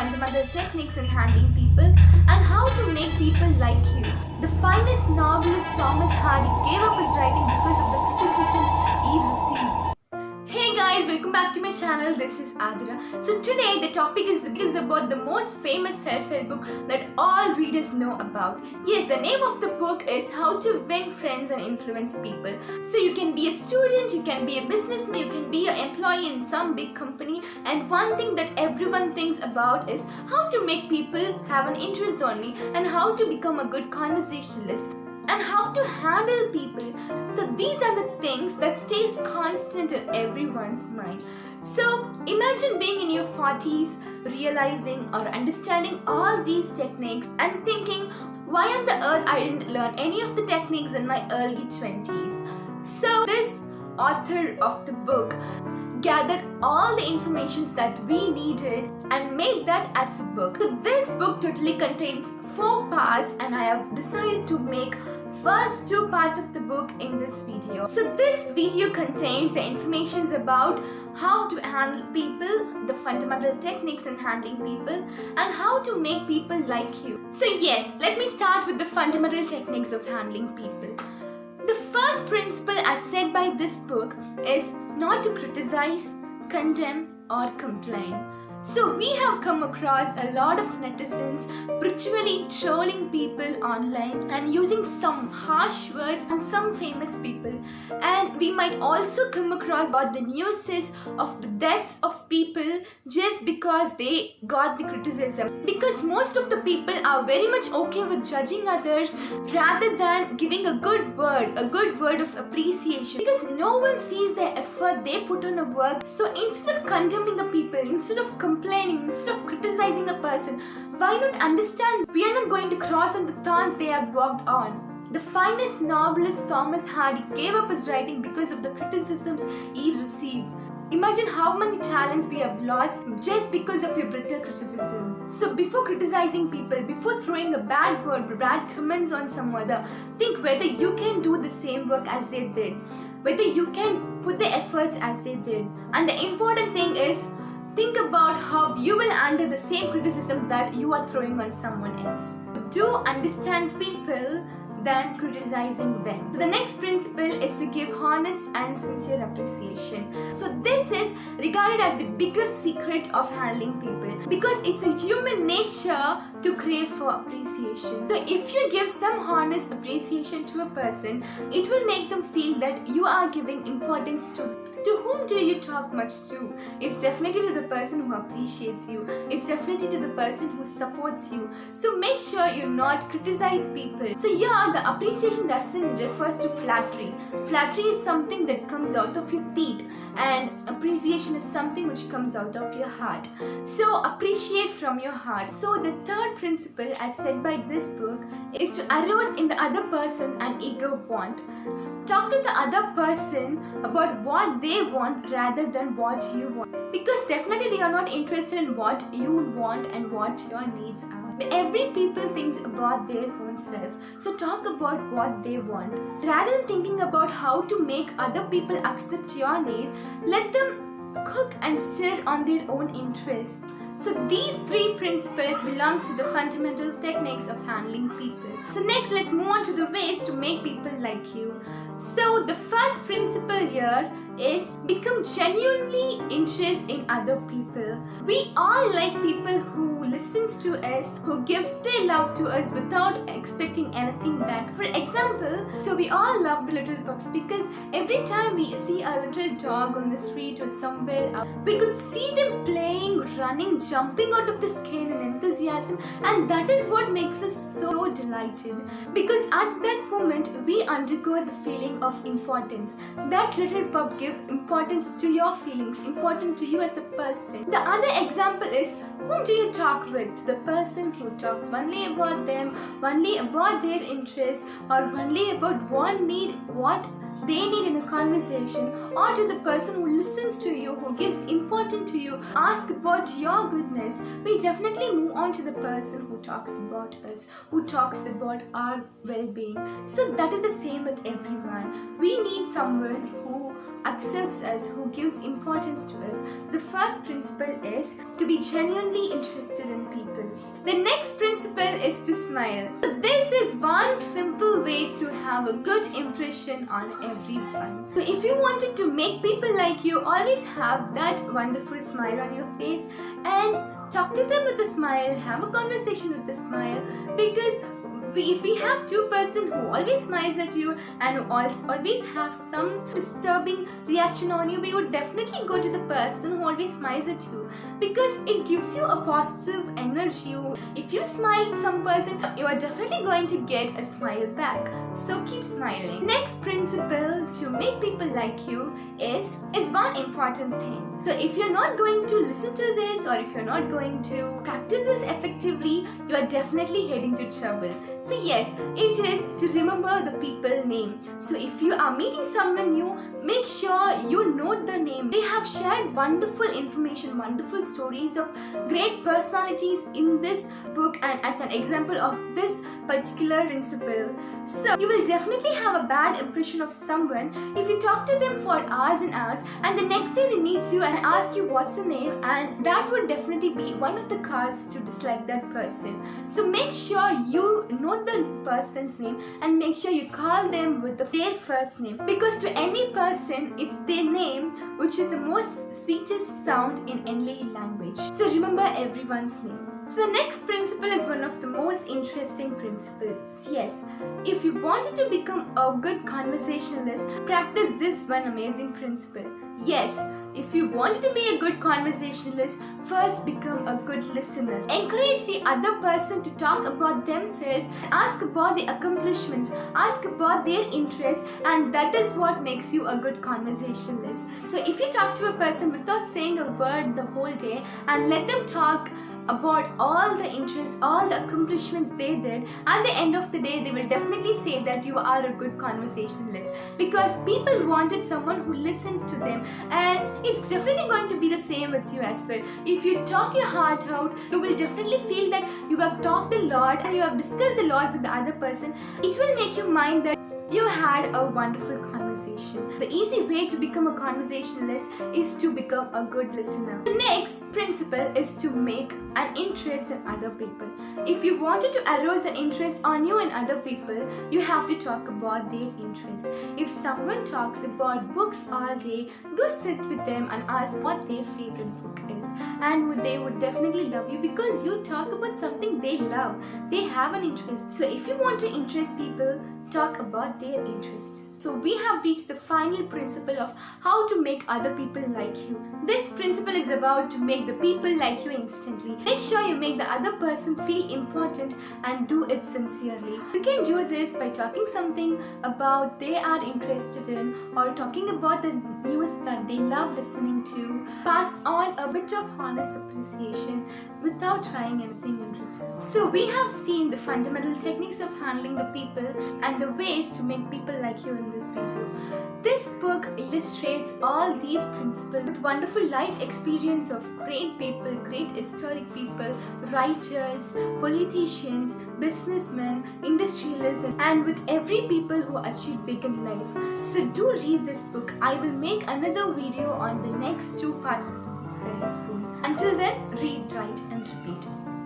fundamental techniques in handling people and how to make people like you. The finest novelist Thomas Hardy gave up his writing because of the criticisms he received. Hey guys, welcome back to my channel. This is Adira. So today the topic is about the most famous self-help book that all readers know about. Yes, the name of the book is How to Win Friends and Influence People. So you can be a student, you can be a businessman, you can be an employee in some big company, and one thing that everyone thinks about is how to make people have an interest on me and how to become a good conversationalist and how to handle people. So these are the things that stays constant in everyone's mind. So imagine being in your 40s, realizing or understanding all these techniques and thinking, why on the earth I didn't learn any of the techniques in my early 20s. So this author of the book gathered all the information that we needed and made that as a book. So this book totally contains 4 parts, and I have decided to make first 2 parts of the book in this video. So this video contains the information about how to handle people, the fundamental techniques in handling people, and how to make people like you. So yes, let me start with the fundamental techniques of handling people. The first principle as said by this book is not to criticize, condemn, or complain. So we have come across a lot of netizens ritually trolling people online and using some harsh words on some famous people. And we might also come across about the news of the deaths of people just because they got the criticism. Because most of the people are very much okay with judging others rather than giving a good word of appreciation. Because no one sees the effort they put on a work. So instead of condemning the people, instead of complaining, instead of criticizing a person, why not understand we are not going to cross on the thorns they have walked on. The finest novelist Thomas Hardy gave up his writing because of the criticisms he received. Imagine how many talents we have lost just because of your bitter criticism. So before criticizing people, before throwing a bad word, bad comments on some other, think whether you can do the same work as they did, whether you can put the efforts as they did. And the important thing is, think about how you will handle the same criticism that you are throwing on someone else. Do understand people than criticizing them. So the next principle is to give honest and sincere appreciation. So this is regarded as the biggest secret of handling people because it's a human nature to crave for appreciation. So if you give some honest appreciation to a person, it will make them feel that you are giving importance to whom do you talk much to? It's definitely to the person who appreciates you. It's definitely to the person who supports you. So make sure you not criticize people. So here the appreciation doesn't refers to flattery. Flattery is something that comes out of your teeth, and appreciation is something which comes out of your heart. So appreciate from your heart. So the third principle as said by this book is to arouse in the other person an eager want. Talk to the other person about what they want rather than what you want. Because definitely they are not interested in what you want and what your needs are. Every people thinks about their own self. So talk about what they want. Rather than thinking about how to make other people accept your need, let them cook and stir on their own interest. So these 3 principles belong to the fundamental techniques of handling people. So next, let's move on to the ways to make people like you. So the first principle here is become genuinely interested in other people. We all like people who listens to us, who gives their love to us without expecting anything back. For example, so we all love the little pups because every time we see a little dog on the street or somewhere else, we could see them playing, running, jumping out of the skin in enthusiasm, and that is what makes us so delighted. Because at that moment, we undergo the feeling of importance. That little pup gives importance to your feelings, important to you as a person. The other example is, whom do you talk with? The person who talks only about them, only about their interests, or only about what they need in a conversation, or to the person who listens to you, who gives importance to you, ask about your goodness. We definitely move on to the person who talks about us, who talks about our well-being. So that is the same with everyone. We need someone who accepts us, who gives importance to us. The first principle is to be genuinely interested in The next principle is to smile. So this is one simple way to have a good impression on everyone. So if you wanted to make people like you, always have that wonderful smile on your face and talk to them with a smile, have a conversation with a smile, because if we have two person who always smiles at you and who always have some disturbing reaction on you, we would definitely go to the person who always smiles at you, because it gives you a positive energy. If you smile at some person, you are definitely going to get a smile back. So keep smiling. Next principle to make people like you is one important thing. So if you're not going to listen to this, or if you're not going to practice this effectively, you are definitely heading to trouble. So yes, it is to remember the people name. So if you are meeting someone new, make sure you note their name. They have shared wonderful information, wonderful stories of great personalities in this book, and as an example of this particular principle. So you will definitely have a bad impression of someone if you talk to them for hours and hours, and the next day they meet you and ask you what's the name, and that would definitely be one of the causes to dislike that person. So make sure you note the person's name and make sure you call them with their first name, because to any person it's their name which is the most sweetest sound in any language. So remember everyone's name. So the next principle is one of the most interesting principles. Yes, if you wanted to become a good conversationalist, practice this one amazing principle. Yes, if you wanted to be a good conversationalist, first become a good listener. Encourage the other person to talk about themselves, ask about their accomplishments, ask about their interests, and that is what makes you a good conversationalist. So if you talk to a person without saying a word the whole day and let them talk about all the interests, all the accomplishments they did, at the end of the day they will definitely say that you are a good conversationalist, because people wanted someone who listens to them, and it's definitely going to be the same with you as well. If you talk your heart out, you will definitely feel that you have talked a lot and you have discussed a lot with the other person. It will make you mind that you had a wonderful conversation. The easy way to become a conversationalist is to become a good listener. The next principle is to make an interest in other people. If you wanted to arouse an interest on you and other people, you have to talk about their interest. If someone talks about books all day, go sit with them and ask what their favorite book is, and they would definitely love you, because you talk about something they love. They have an interest. So if you want to interest people, talk about their interests. So we have reached the final principle of how to make other people like you. This principle is about to make the people like you instantly. Make sure you make the other person feel important and do it sincerely. You can do this by talking something about they are interested in, or talking about the news that they love listening to. Pass on a bit of honest appreciation without trying anything in return. So we have seen the fundamental techniques of handling the people and the ways to make people like you in this video. This book illustrates all these principles with wonderful life experience of great people, great historic people, writers, politicians, businessmen, industrialists, and with every people who achieve big in life. So do read this book. I will make another video on the next 2 parts of the book very soon. Until then, read, write and repeat.